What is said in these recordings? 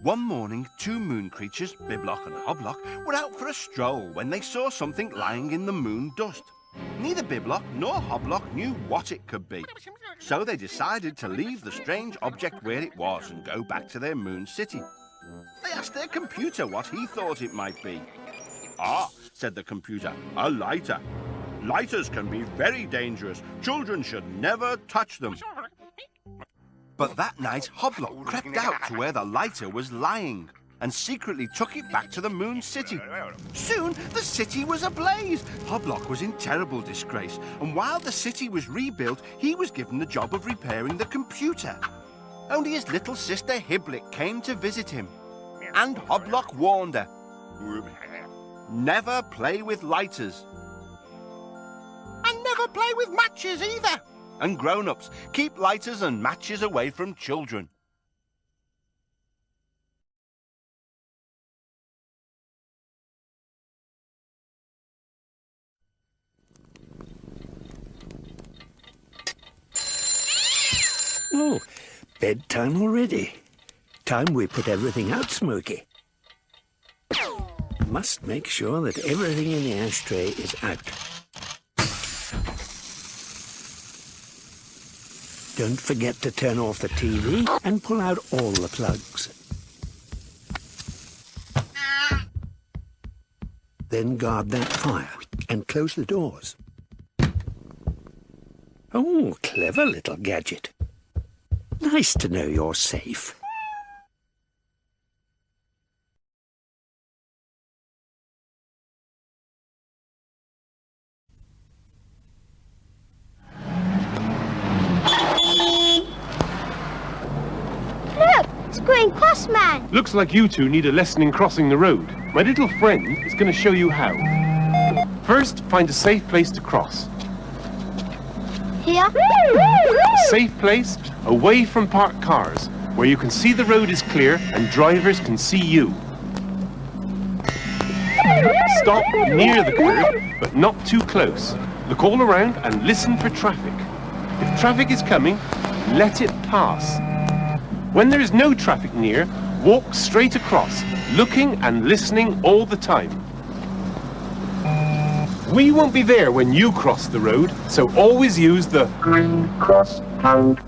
One morning, two moon creatures, Biblock and Hoblock, were out for a stroll when they saw something lying in the moon dust. Neither Biblock nor Hoblock knew what it could be, so they decided to leave the strange object where it was and go back to their moon city. They asked their computer what he thought it might be. "Ah," said the computer, "a lighter. Lighters can be very dangerous. Children should never touch them." But that night, Hoblock crept out to where the lighter was lying and secretly took it back to the moon city. Soon, the city was ablaze. Hoblock was in terrible disgrace, and while the city was rebuilt, he was given the job of repairing the computer. Only his little sister Hibblick came to visit him, and Hoblock warned her, "Never play with lighters. And never play with matches either. And grown-ups, keep lighters and matches away from children." Oh, bedtime already. Time we put everything out, Smokey. Must make sure that everything in the ashtray is out. Don't forget to turn off the TV and pull out all the plugs. Then guard that fire and close the doors. Oh, clever little gadget. Nice to know you're safe. Green Cross Man. Looks like you two need a lesson in crossing the road. My little friend is going to show you how. First, find a safe place to cross. Here? A safe place away from parked cars, where you can see the road is clear and drivers can see you. Stop near the curb, but not too close. Look all around and listen for traffic. If traffic is coming, let it pass. When there is no traffic near, walk straight across, looking and listening all the time. We won't be there when you cross the road, so always use the green cross code.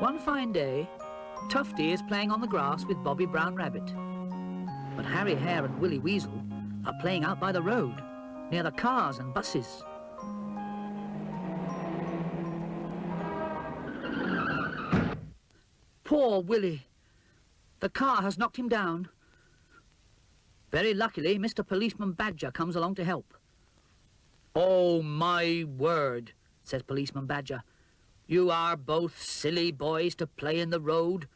One fine day, Tufty is playing on the grass with Bobby Brown Rabbit. But Harry Hare and Willy Weasel are playing out by the road, near the cars and buses. Poor Willy. The car has knocked him down. Very luckily, Mr. Policeman Badger comes along to help. "Oh, my word," says Policeman Badger. "You are both silly boys to play in the road.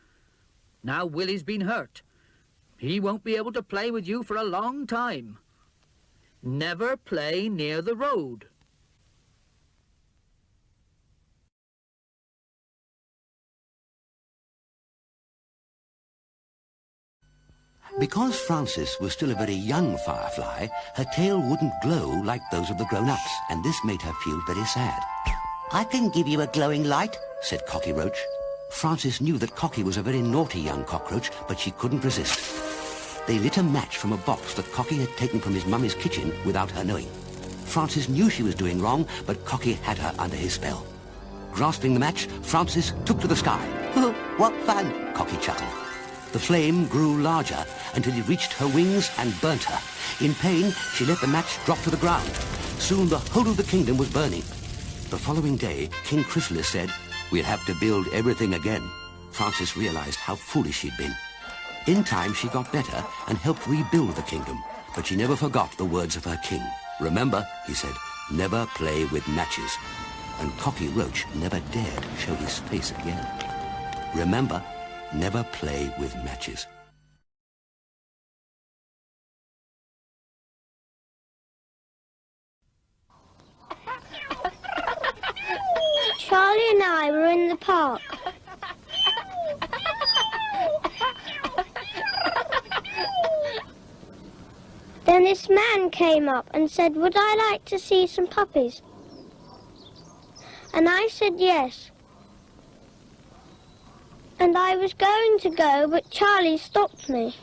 Now Willy's been hurt. He won't be able to play with you for a long time. Never play near the road." Because Frances was still a very young firefly, her tail wouldn't glow like those of the grown-ups, and this made her feel very sad. "I can give you a glowing light," said Cocky Roach. Frances knew that Cocky was a very naughty young cockroach, but she couldn't resist. They lit a match from a box that Cocky had taken from his mummy's kitchen without her knowing. Frances knew she was doing wrong, but Cocky had her under his spell. Grasping the match, Frances took to the sky. "Oh, what fun!" Cocky chuckled. The flame grew larger until it reached her wings and burnt her. In pain, she let the match drop to the ground. Soon the whole of the kingdom was burning. The following day, King Chrysalis said, "We'll have to build everything again." Frances realized how foolish she'd been. In time, she got better and helped rebuild the kingdom, but she never forgot the words of her king. Remember, he said, never play with matches. And Cocky Roach never dared show his face again. Remember, never play with matches. Charlie and I were in the park. Then this man came up and said, would I like to see some puppies? And I said yes. And I was going to go, but Charlie stopped me.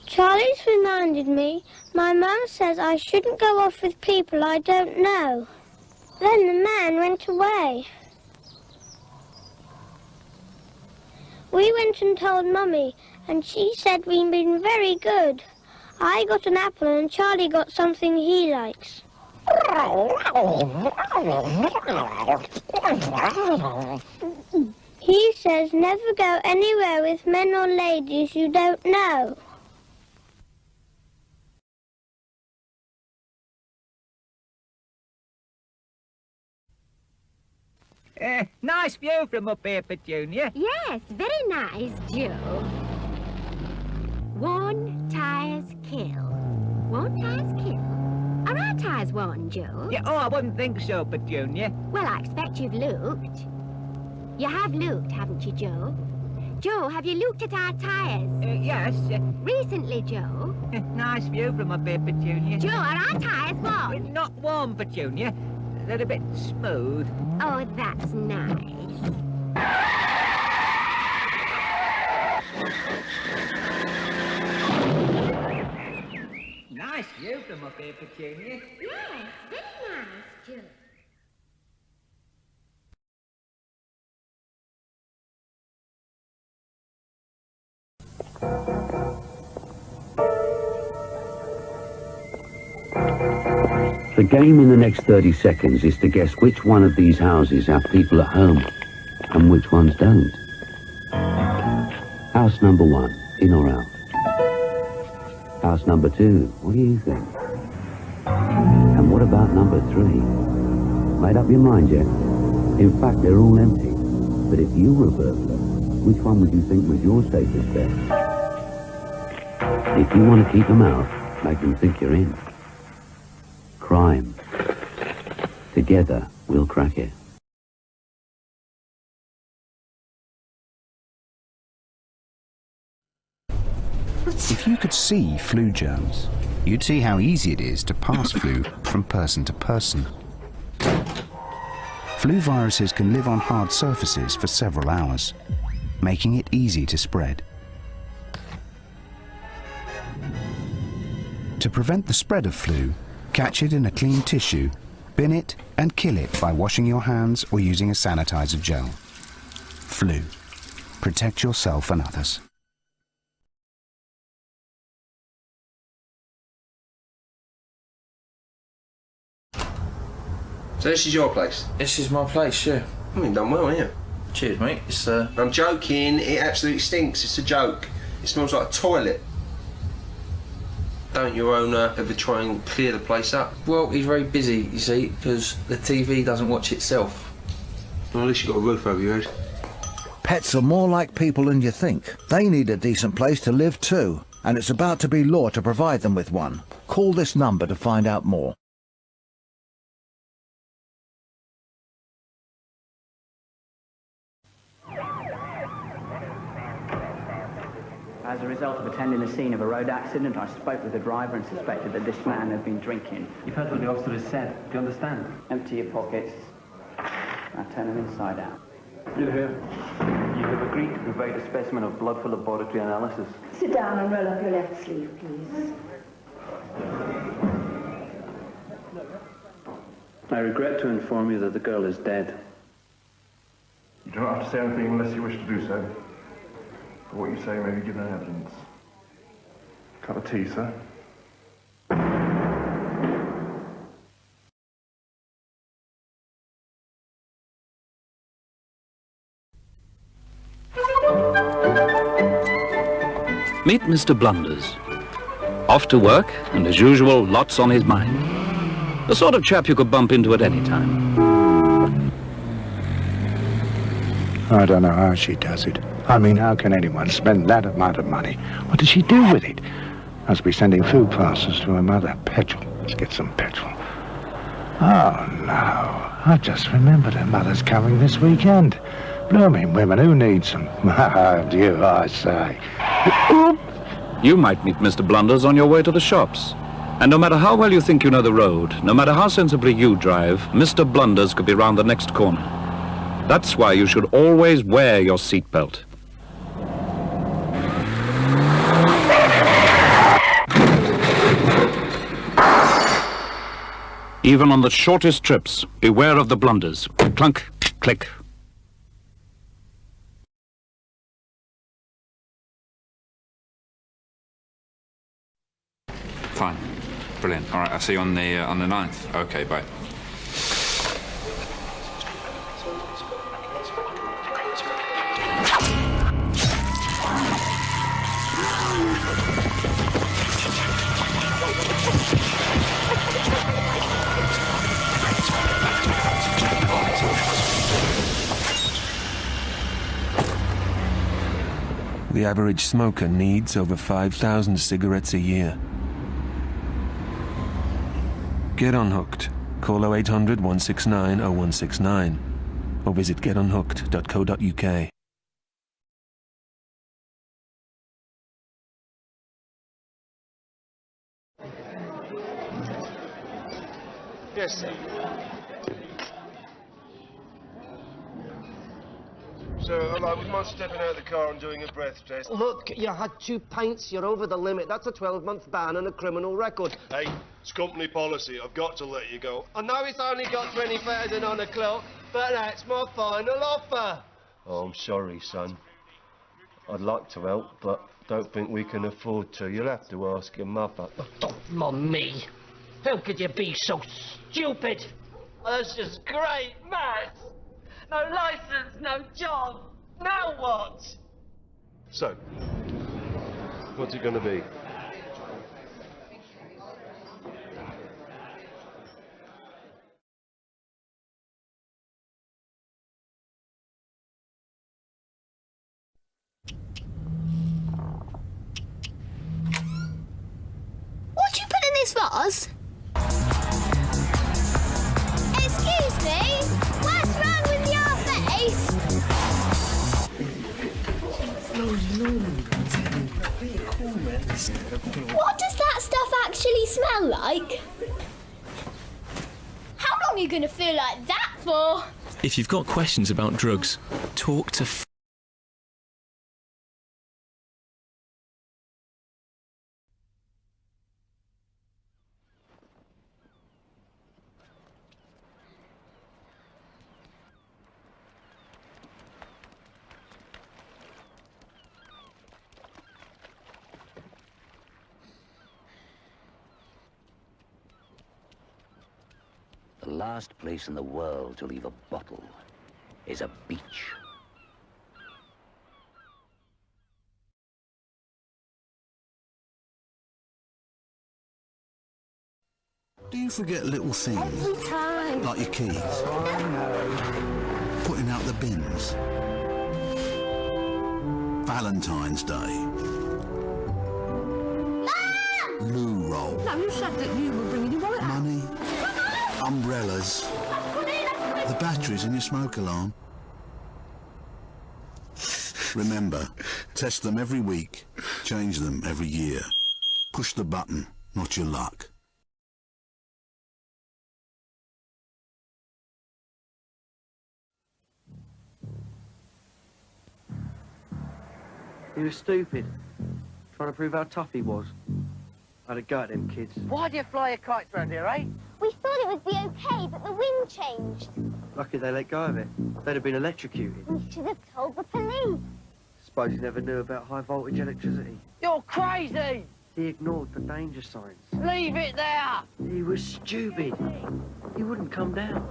Charlie's reminded me, my mum says I shouldn't go off with people I don't know. Then the man went away. We went and told Mummy, and she said we'd been very good. I got an apple and Charlie got something he likes. He says never go anywhere with men or ladies you don't know. Nice view from up here, Petunia. Yes, very nice, Joe. One tyre's kill. One tyre's kill. Are our tyres worn, Joe? Yeah, oh, I wouldn't think so, Petunia. Well, I expect you've looked. You have looked, haven't you, Joe? Joe, have you looked at our tyres? Yes. Recently, Joe? Nice view from up here, Petunia. Joe, are our tyres worn? Not warm, Petunia. They're a bit smooth. Oh, that's nice. Nice view from up here, Petunia. Yes, very nice, Joe. The game in the next 30 seconds is to guess which one of these houses have people at home and which ones don't. House number 1, in or out? House number 2, what do you think? And what about number 3? Made up your mind yet? In fact, they're all empty. But if you were a burglar, which one would you think was your safest bet? If you want to keep them out, make them think you're in. Crime. Together, we'll crack it. If you could see flu germs, you'd see how easy it is to pass flu from person to person. Flu viruses can live on hard surfaces for several hours, making it easy to spread. To prevent the spread of flu, catch it in a clean tissue, bin it and kill it by washing your hands or using a sanitizer gel. Flu. Protect yourself and others. So this is your place? This is my place, yeah. You've done well, haven't you? Cheers, mate. It's I'm joking, it absolutely stinks, it's a joke. It smells like a toilet. Don't your owner ever try and clear the place up? Well, he's very busy, you see, because the TV doesn't watch itself. Well, at least you've got a roof over your head. Pets are more like people than you think. They need a decent place to live too, and it's about to be law to provide them with one. Call this number to find out more. As a result of attending the scene of a road accident, I spoke with the driver and suspected that this man had been drinking. You've heard what the officer has said. Do you understand? Empty your pockets. Now turn them inside out. You hear? You have agreed to provide a specimen of blood for laboratory analysis. Sit down and roll up your left sleeve, please. I regret to inform you that the girl is dead. You do not have to say anything unless you wish to do so. But what you say may be given evidence. Cup of tea, sir. Meet Mr. Blunders, Off to work, and as usual, lots on his mind. The sort of chap you could bump into at any time. I don't know how she does it. I mean, how can anyone spend that amount of money? What does she do with it? Must be sending food parcels to her mother. Petrol. Let's get some petrol. Oh, no. I just remembered her mother's coming this weekend. Blooming women, who needs them? Ah, dear, I say. You might meet Mr. Blunders on your way to the shops. And no matter how well you think you know the road, no matter how sensibly you drive, Mr. Blunders could be round the next corner. That's why you should always wear your seatbelt. Even on the shortest trips, beware of the blunders. Clunk, click. Fine. Brilliant. All right, I'll see you on the 9th. Okay, bye. The average smoker needs over 5,000 cigarettes a year. Get unhooked. Call 0800 169 0169 or visit getunhooked.co.uk. Yes, sir. So, hello, would you mind stepping out of the car and doing a breath test? Look, you had 2 pints, you're over the limit. That's a 12-month ban and a criminal record. Hey, it's company policy. I've got to let you go. I know it's only got 20,000 on the clock, but that's my final offer. Oh, I'm sorry, son. I'd like to help, but don't think we can afford to. You'll have to ask your mother. Don't mum me. How could you be so stupid? That's just great, Matt. No licence, no job. Now what? So, what's it going to be? What you put in this vase? Excuse me? What's wrong with your face? What does that stuff actually smell like? How long are you going to feel like that for? If you've got questions about drugs, talk to The last place in the world to leave a bottle is a beach. Do you forget little things? Every time. Like your keys? Putting out the bins? Valentine's Day? Mom! Loo roll? No, you said that you were bringing your wallet out. Money? Umbrellas? The batteries in your smoke alarm? Remember, test them every week, change them every year. Push the button, not your luck. He was stupid, trying to prove how tough he was. I'd have go at them kids. Why do you fly your kites round here, eh? We thought it would be okay, but the wind changed. Lucky they let go of it. They'd have been electrocuted. We should have told the police. Suppose he never knew about high voltage electricity. You're crazy! He ignored the danger signs. Leave it there! He was stupid. He wouldn't come down.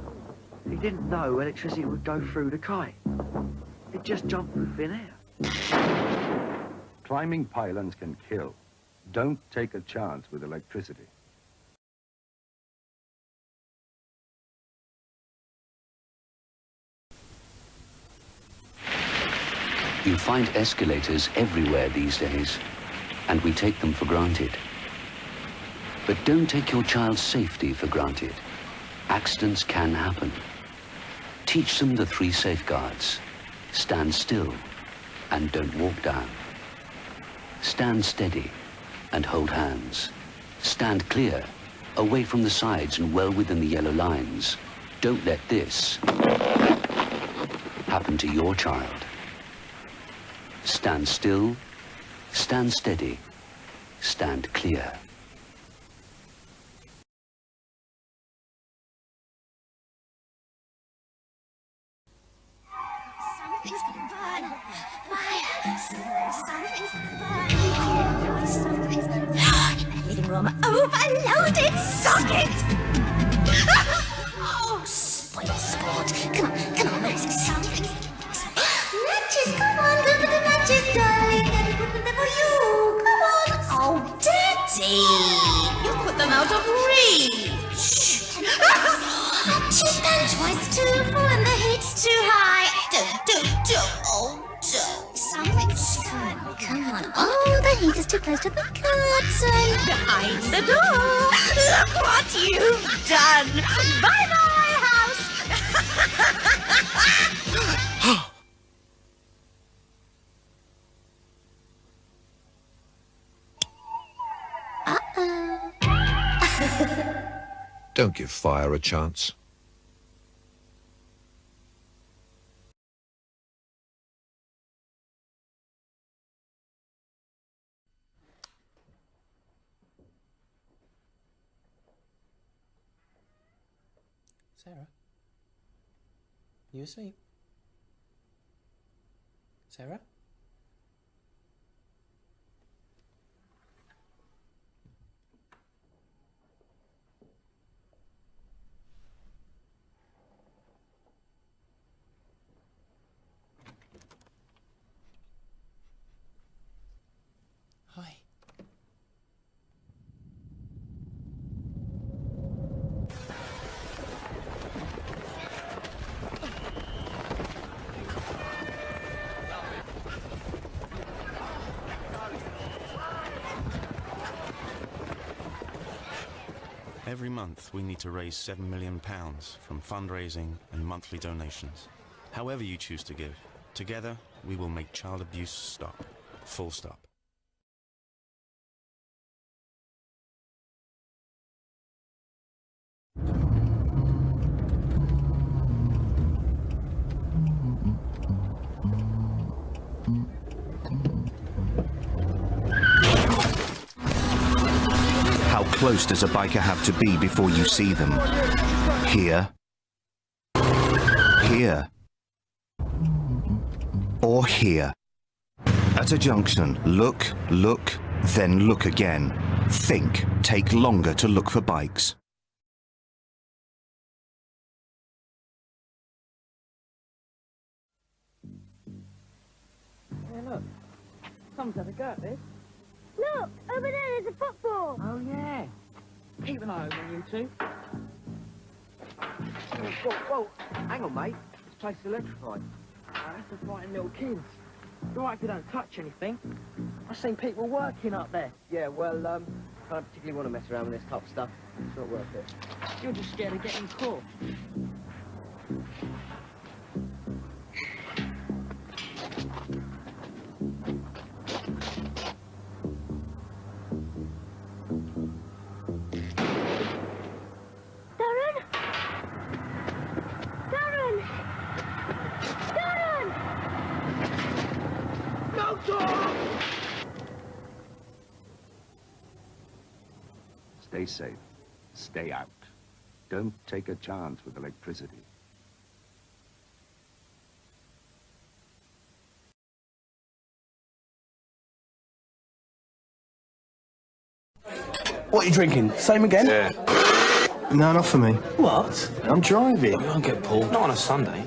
He didn't know electricity would go through the kite. He'd just jump through thin air. Climbing pylons can kill. Don't take a chance with electricity. You find escalators everywhere these days, and we take them for granted. But don't take your child's safety for granted. Accidents can happen. Teach them the 3 safeguards. Stand still and don't walk down. Stand steady and hold hands. Stand clear, away from the sides and well within the yellow lines. Don't let this happen to your child. Stand still, stand steady, stand clear. Something's gonna burn. Fire. Something's gonna burn. Something's gonna burn. Living room overloaded socket. Oh, spoil sport. Come on, Moses. Something. Matches, come on, go for the matches, darling. Daddy put them there for you. Come on. Oh, Daddy. You put them out of reach. Matches and twice too full and the heat's too high. Oh, don't. Something's good. Come on. Oh, the heat is too close to the curtain. Behind the door. Look what you've done. Bye-bye, house. Don't give fire a chance. Sarah? You asleep? Sarah? Hi. Every month, we need to raise £7 million from fundraising and monthly donations. However you choose to give, together, we will make child abuse stop. Full stop. How close does a biker have to be before you see them? Here. Here. Or here. At a junction, look, then look again. Think, take longer to look for bikes. Hey, look. Someone's had a go at this. Look, over there, there's a football. Oh, yeah. Keep an eye open, you two. Whoa, hang on, mate. This place is electrified. That's for fighting little kids. You're right if you don't touch anything. I've seen people working up there. Yeah, well, I don't particularly want to mess around with this type of stuff. It's not worth it. You're just scared of getting caught. Stay safe. Stay out. Don't take a chance with electricity. What are you drinking? Same again? Yeah. No, not for me. What? I'm driving. You won't get pulled. Not on a Sunday.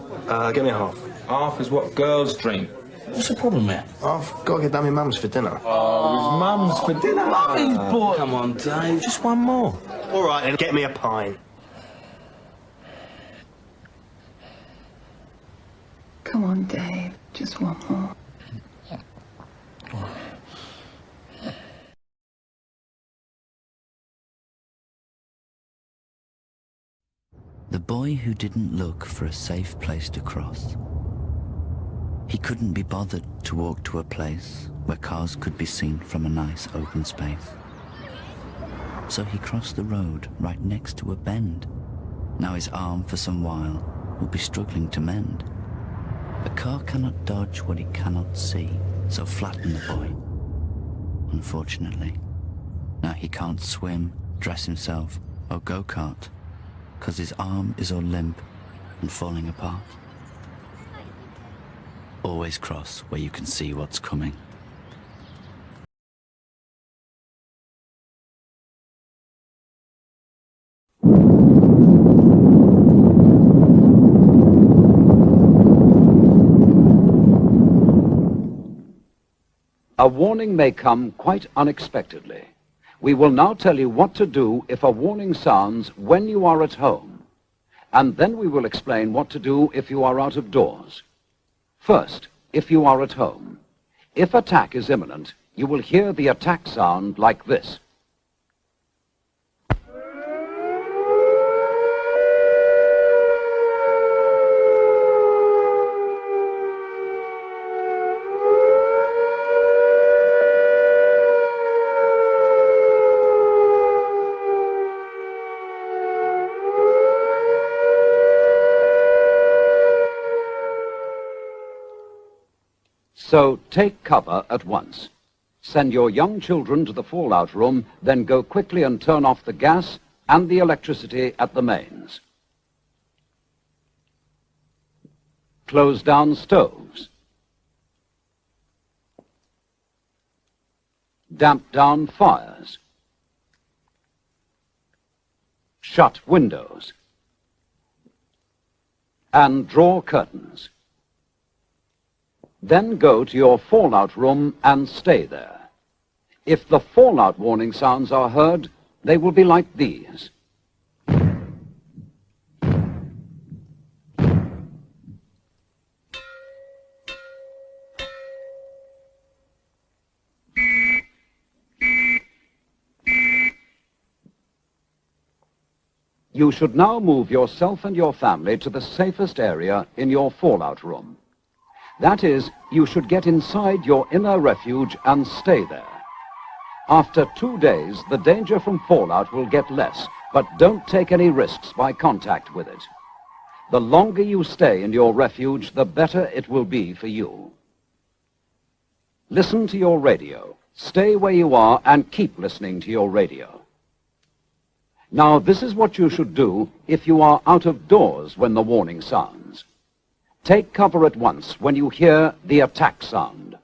Give me a half. Half is what girls drink. What's the problem, mate? I've got to get down my mum's for dinner. Oh, his mum's for dinner? Mummy's boy! Come on, Dave, just one more. All right, then, get me a pint. Come on, Dave, just one more. The boy who didn't look for a safe place to cross. He couldn't be bothered to walk to a place where cars could be seen from a nice open space. So he crossed the road right next to a bend. Now his arm for some while will be struggling to mend. A car cannot dodge what it cannot see, so flatten the boy. Unfortunately, now he can't swim, dress himself, or go-kart, 'cause his arm is all limp and falling apart. Always cross where you can see what's coming. A warning may come quite unexpectedly. We will now tell you what to do if a warning sounds when you are at home, and then we will explain what to do if you are out of doors. First, if you are at home. If attack is imminent, you will hear the attack sound like this. So take cover at once. Send your young children to the fallout room, then go quickly and turn off the gas and the electricity at the mains. Close down stoves. Damp down fires. Shut windows. And draw curtains. Then go to your fallout room and stay there. If the fallout warning sounds are heard, they will be like these. You should now move yourself and your family to the safest area in your fallout room. That is, you should get inside your inner refuge and stay there. After 2 days, the danger from fallout will get less, but don't take any risks by contact with it. The longer you stay in your refuge, the better it will be for you. Listen to your radio. Stay where you are and keep listening to your radio. Now, this is what you should do if you are out of doors when the warning sounds. Take cover at once when you hear the attack sound.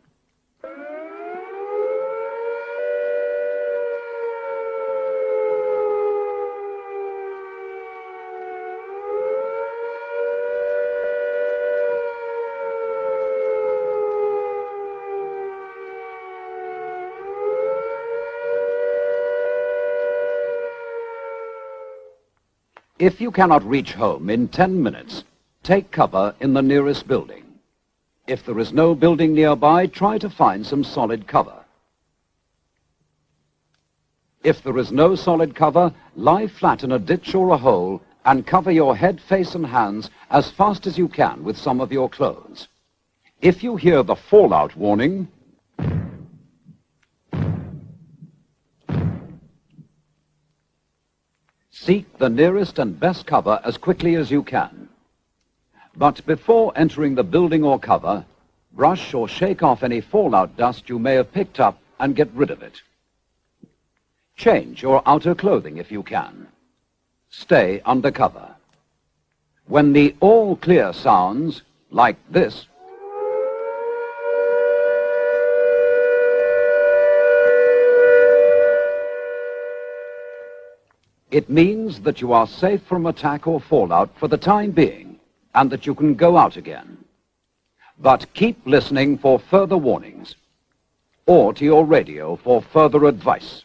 If you cannot reach home in 10 minutes, take cover in the nearest building. If there is no building nearby, try to find some solid cover. If there is no solid cover, lie flat in a ditch or a hole and cover your head, face and hands as fast as you can with some of your clothes. If you hear the fallout warning, seek the nearest and best cover as quickly as you can. But before entering the building or cover, brush or shake off any fallout dust you may have picked up and get rid of it. Change your outer clothing if you can. Stay under cover. When the all clear sounds, like this, it means that you are safe from attack or fallout for the time being, and that you can go out again. But keep listening for further warnings, or to your radio for further advice.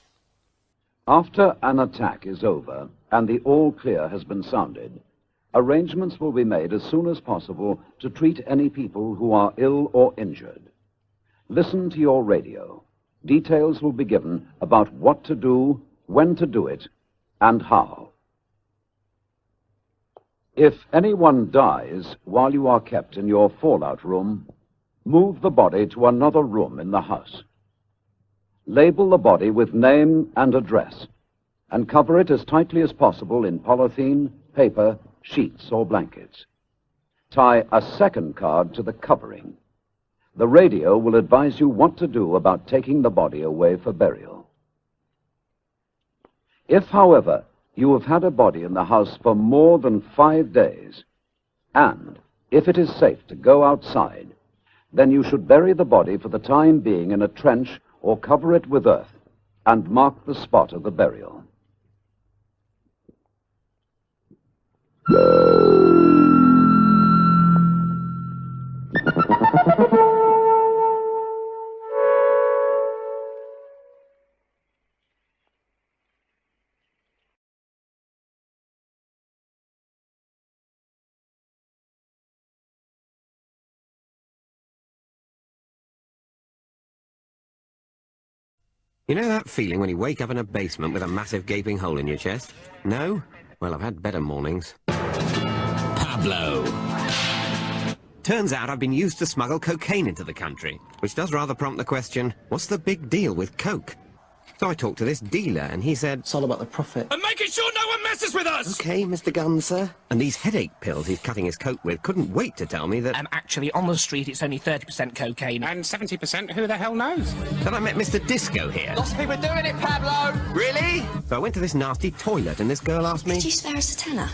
After an attack is over and the all clear has been sounded, arrangements will be made as soon as possible to treat any people who are ill or injured. Listen to your radio. Details will be given about what to do, when to do it, and how. If anyone dies while you are kept in your fallout room, move the body to another room in the house. Label the body with name and address, and cover it as tightly as possible in polythene, paper, sheets, or blankets. Tie a second card to the covering. The radio will advise you what to do about taking the body away for burial. If, however, you have had a body in the house for more than 5 days, and if it is safe to go outside, then you should bury the body for the time being in a trench or cover it with earth and mark the spot of the burial. You know that feeling when you wake up in a basement with a massive gaping hole in your chest? No? Well, I've had better mornings. Pablo! Turns out I've been used to smuggle cocaine into the country, which does rather prompt the question, what's the big deal with coke? So I talked to this dealer, and he said, it's all about the profit. And making sure no one messes with us! Okay, Mr. Gunn, sir. And these headache pills he's cutting his coke with couldn't wait to tell me that... Actually, on the street, it's only 30% cocaine. And 70%, who the hell knows? Then I met Mr. Disco here. Lots of people doing it, Pablo! Really? So I went to this nasty toilet, and this girl asked me... Could you spare us a tenner?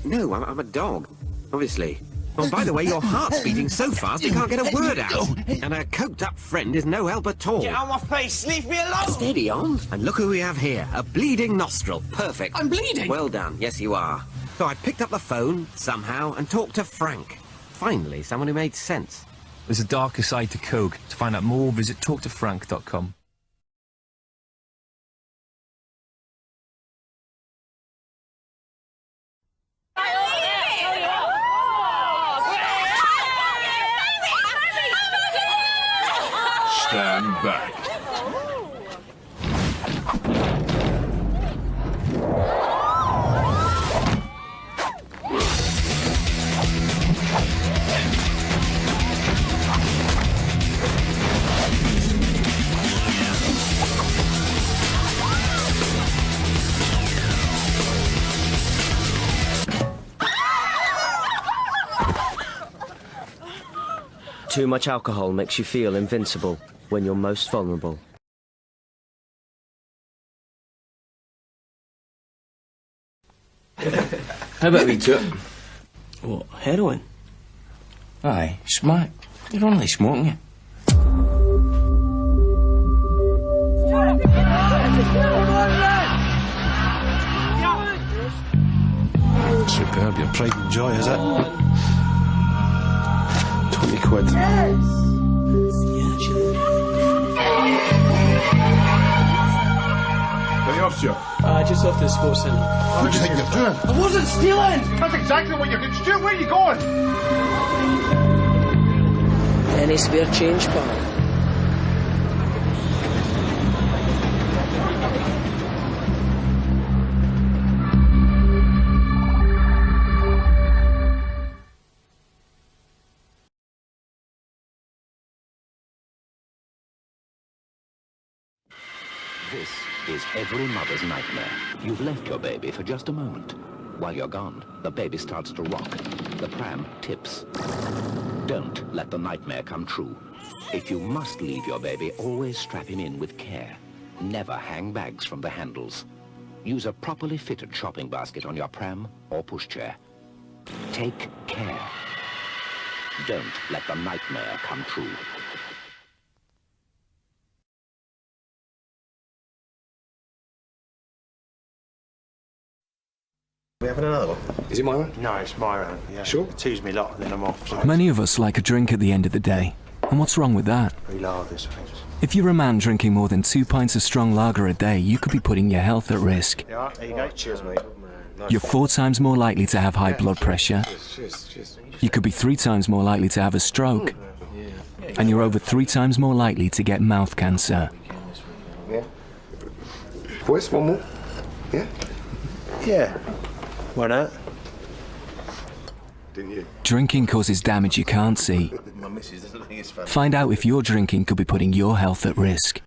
No, I'm a dog, obviously. Oh, by the way, your heart's beating so fast you can't get a word out. And a coked-up friend is no help at all. Get out of my face! Leave me alone! Steady on. And look who we have here. A bleeding nostril. Perfect. I'm bleeding? Well done. Yes, you are. So I picked up the phone, somehow, and talked to Frank. Finally, someone who made sense. There's a darker side to coke. To find out more, visit talktofrank.com. Stand back. Too much alcohol makes you feel invincible when you're most vulnerable. How about we took? What, heroin? Aye, smack. You're only smoking it. Superb, your pride and joy, is it? 20 quid. Where are you off to? Just off to the sports centre. What do you think you're doing? I wasn't stealing! That's exactly what you're doing. Stuart, where are you going? Any spare change, pal? This is every mother's nightmare. You've left your baby for just a moment. While you're gone, the baby starts to rock. The pram tips. Don't let the nightmare come true. If you must leave your baby, always strap him in with care. Never hang bags from the handles. Use a properly fitted shopping basket on your pram or pushchair. Take care. Don't let the nightmare come true. We having another one? Is it my own? No, it's my own. Yeah. Sure. Two's me lot, then I'm off. So Many of us like a drink at the end of the day. And what's wrong with that? 3 lagers, thanks. If you're a man drinking more than 2 pints of strong lager a day, you could be putting your health at risk. Yeah, there you go. Cheers, mate. You're 4 times more likely to have high blood pressure. Cheers. You could be 3 times more likely to have a stroke. And you're over 3 times more likely to get mouth cancer. Yeah. Boys, one more? Yeah? Yeah. Why not? Didn't you? Drinking causes damage you can't see. My missus doesn't think it's funny. Find out if your drinking could be putting your health at risk.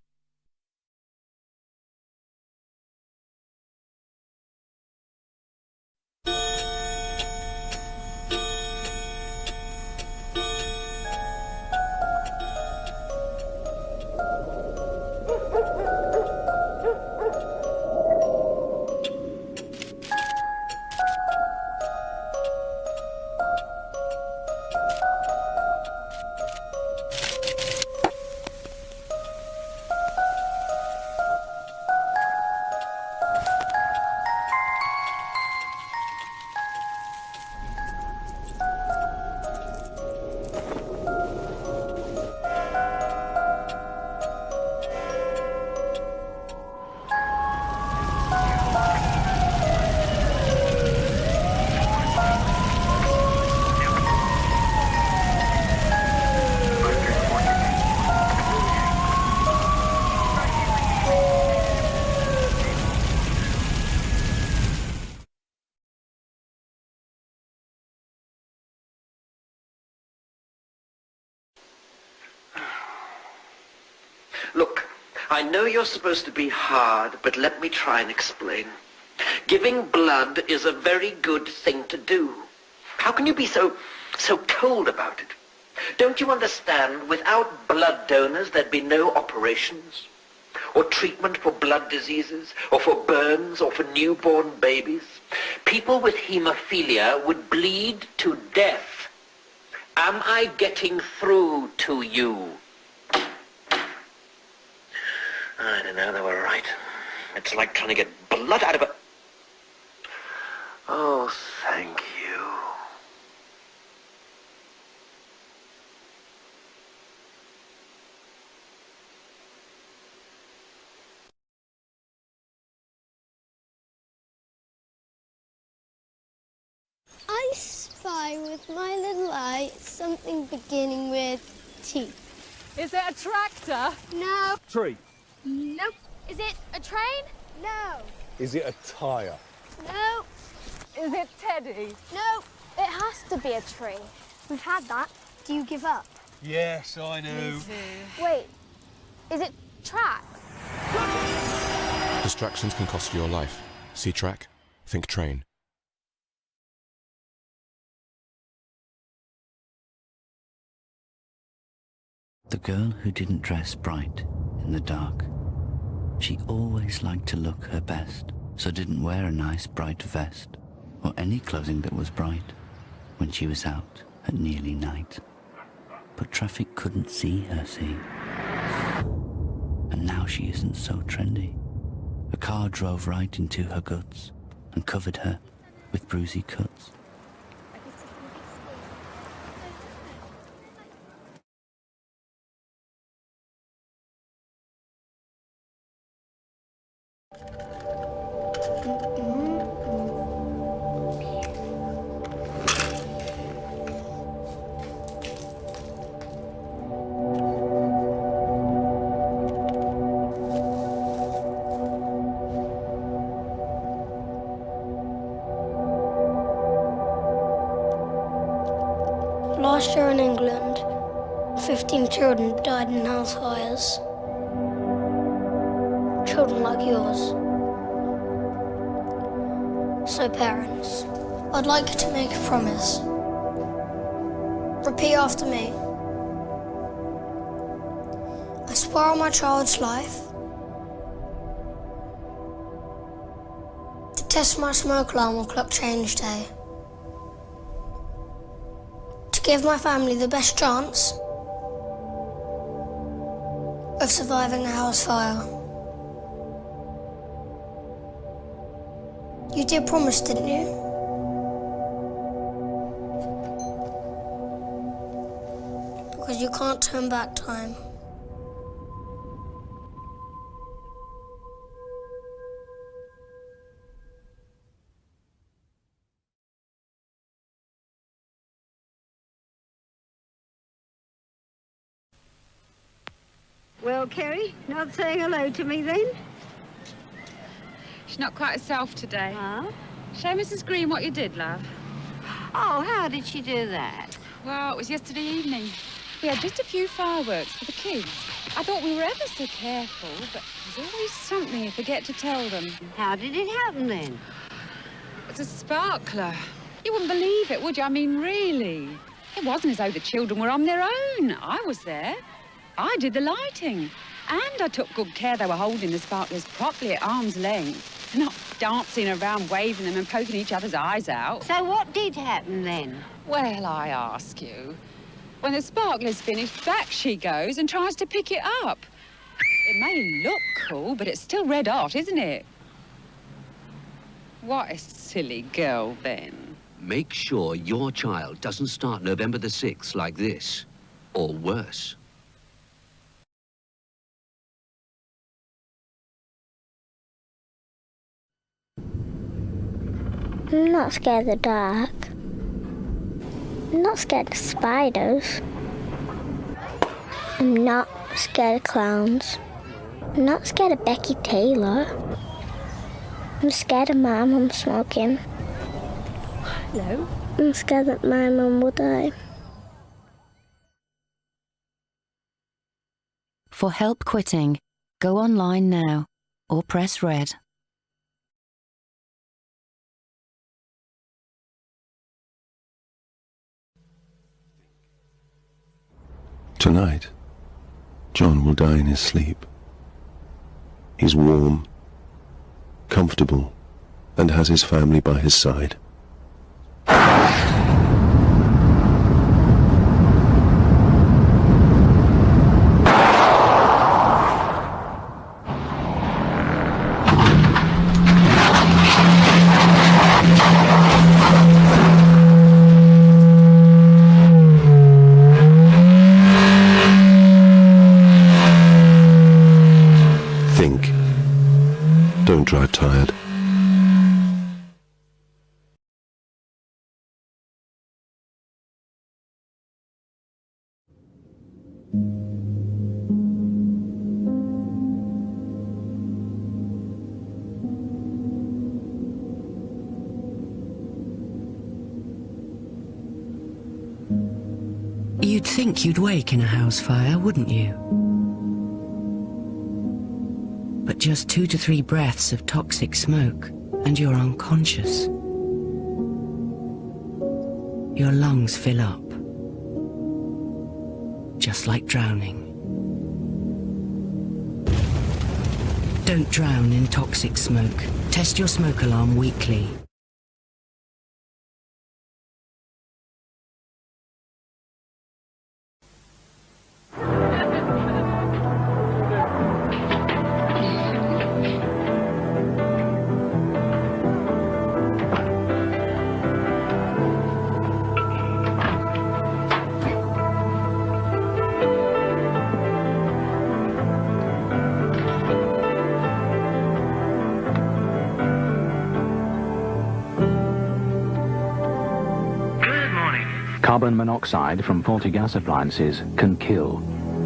Look, I know you're supposed to be hard, but let me try and explain. Giving blood is a very good thing to do. How can you be so cold about it? Don't you understand, without blood donors, there'd be no operations, or treatment for blood diseases, or for burns, or for newborn babies? People with haemophilia would bleed to death. Am I getting through to you? I don't know, they were right. It's like trying to get blood out of a... Oh, thank you. I spy with my little eye something beginning with T. Is it a tractor? No. Tree. Nope. Is it a train? No. Is it a tyre? No. Is it Teddy? No. It has to be a tree. We've had that. Do you give up? Yes, I know. Wait. Is it track? Distractions can cost you your life. See track, think train. The girl who didn't dress bright in the dark. She always liked to look her best, so didn't wear a nice bright vest, or any clothing that was bright, when she was out at nearly night. But traffic couldn't see her, see. And now she isn't so trendy. A car drove right into her guts, and covered her with bruisey cuts. Last year in England, 15 children died in house fires. Children like yours. So parents, I'd like you to make a promise. Repeat after me. I swear on my child's life to test my smoke alarm on clock change day. Give my family the best chance of surviving a house fire. You did promise, didn't you? Because you can't turn back time. Well, Kerry, not saying hello to me then? She's not quite herself today. Huh? Show Mrs. Green what you did, love. Oh, how did she do that? Well, it was yesterday evening. We had just a few fireworks for the kids. I thought we were ever so careful, but there's always something you forget to tell them. How did it happen then? It's a sparkler. You wouldn't believe it, would you? I mean, really. It wasn't as though the children were on their own. I was there. I did the lighting. And I took good care they were holding the sparklers properly at arm's length, not dancing around, waving them and poking each other's eyes out. So what did happen then? Well, I ask you. When the sparkler's finished, back she goes and tries to pick it up. It may look cool, but it's still red hot, isn't it? What a silly girl, then. Make sure your child doesn't start November the 6th like this, or worse. I'm not scared of the dark. I'm not scared of spiders. I'm not scared of clowns. I'm not scared of Becky Taylor. I'm scared of my mum smoking. Hello? I'm scared that my mum will die. For help quitting, go online now or press red. Tonight, John will die in his sleep. He's warm, comfortable, and has his family by his side. Think. Don't drive tired. You'd think you'd wake in a house fire, wouldn't you? But just 2 to 3 breaths of toxic smoke and you're unconscious. Your lungs fill up, just like drowning. Don't drown in toxic smoke. Test your smoke alarm weekly. Carbon monoxide from faulty gas appliances can kill.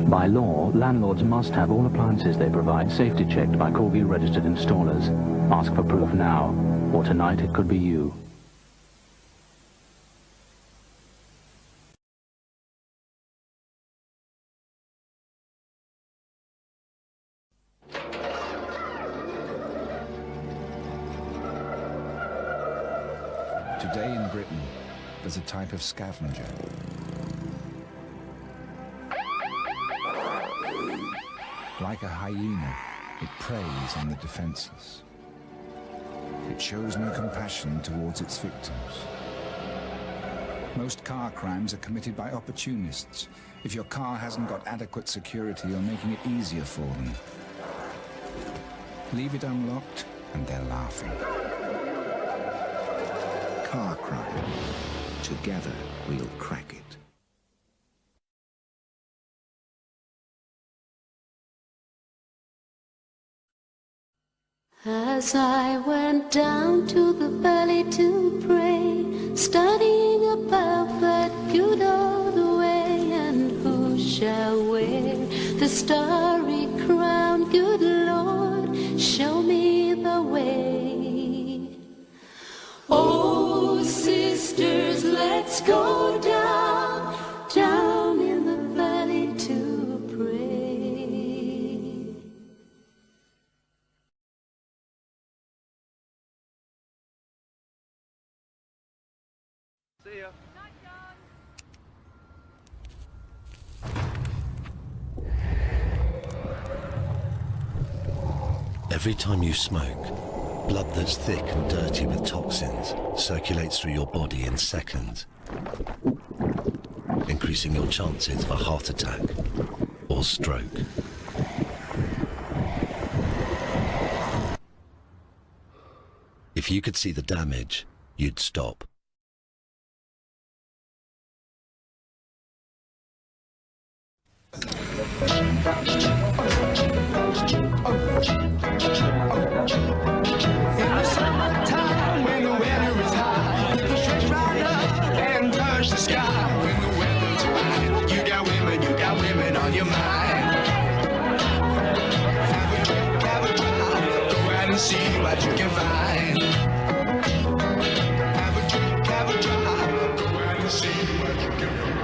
By law, landlords must have all appliances they provide safety checked by Corby registered installers. Ask for proof now, or tonight it could be you. Today in Britain, there's a type of scavenger. Like a hyena, it preys on the defenseless. It shows no compassion towards its victims. Most car crimes are committed by opportunists. If your car hasn't got adequate security, you're making it easier for them. Leave it unlocked, and they're laughing. Car crime. Together, we'll crack it. As I went down to the valley to pray, studying about that good old way, and who shall wear the starry crown? Good Lord, show me the way. Oh, sisters, let's go down, down in the valley to pray. See ya. Every time you smoke, blood that's thick and dirty with toxins circulates through your body in seconds, increasing your chances of a heart attack or stroke. If you could see the damage, you'd stop. Summertime when the weather is high, stretch right up and touch the sky. When the weather's right, you got women on your mind. Have a drink, have a drive, go out and see what you can find. Have a drink, have a drive, go out and see what you can find.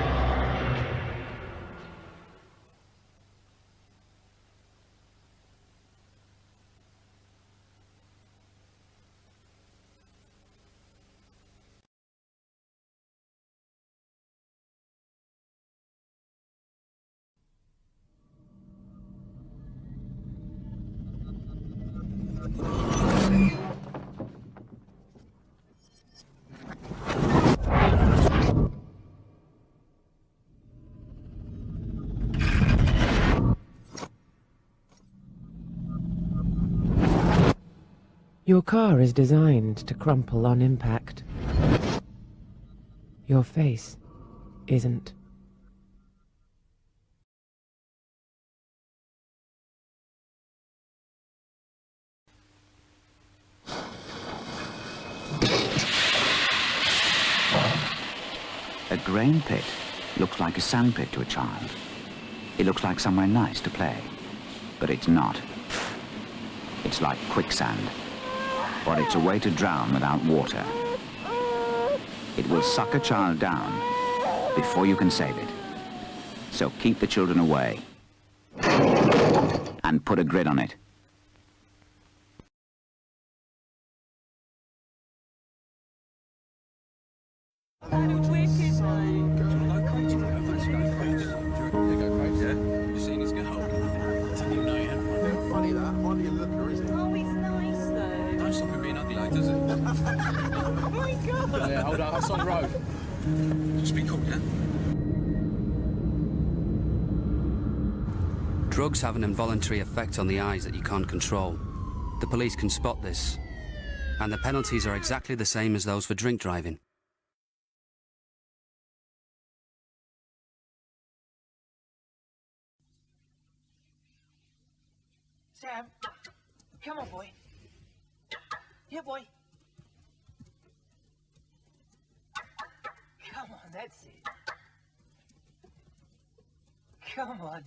Your car is designed to crumple on impact. Your face isn't. A grain pit looks like a sandpit to a child. It looks like somewhere nice to play, but it's not. It's like quicksand, or it's a way to drown without water. It will suck a child down before you can save it. So keep the children away and put a grid on it. Yeah, hold up, that's on the road. Just be cool, yeah? Drugs have an involuntary effect on the eyes that you can't control. The police can spot this, and the penalties are exactly the same as those for drink driving. Sam, come on, boy. Yeah, boy. Come on, that's it. Come on.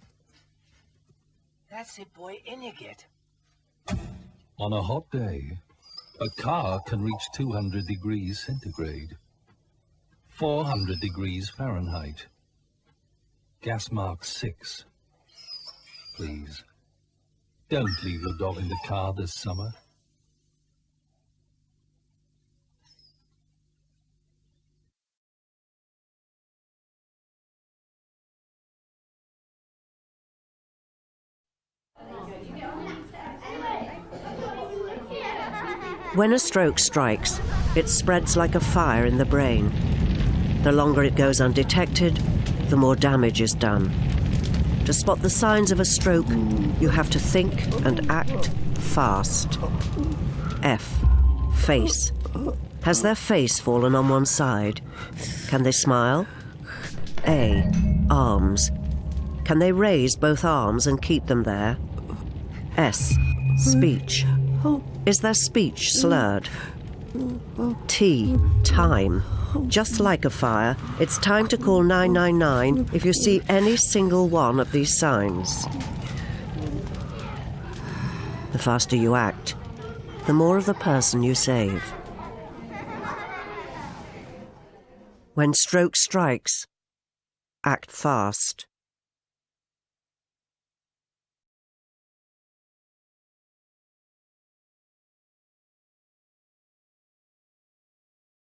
That's it, boy. In you get. On a hot day, a car can reach 200 degrees centigrade, 400 degrees Fahrenheit. Gas mark 6. Please, don't leave your dog in the car this summer. When a stroke strikes, it spreads like a fire in the brain. The longer it goes undetected, the more damage is done. To spot the signs of a stroke, you have to think and act fast. F. Face. Has their face fallen on one side? Can they smile? A. Arms. Can they raise both arms and keep them there? S. Speech. Is their speech slurred? T, time. Just like a fire, it's time to call 999 if you see any single one of these signs. The faster you act, the more of the person you save. When stroke strikes, act fast.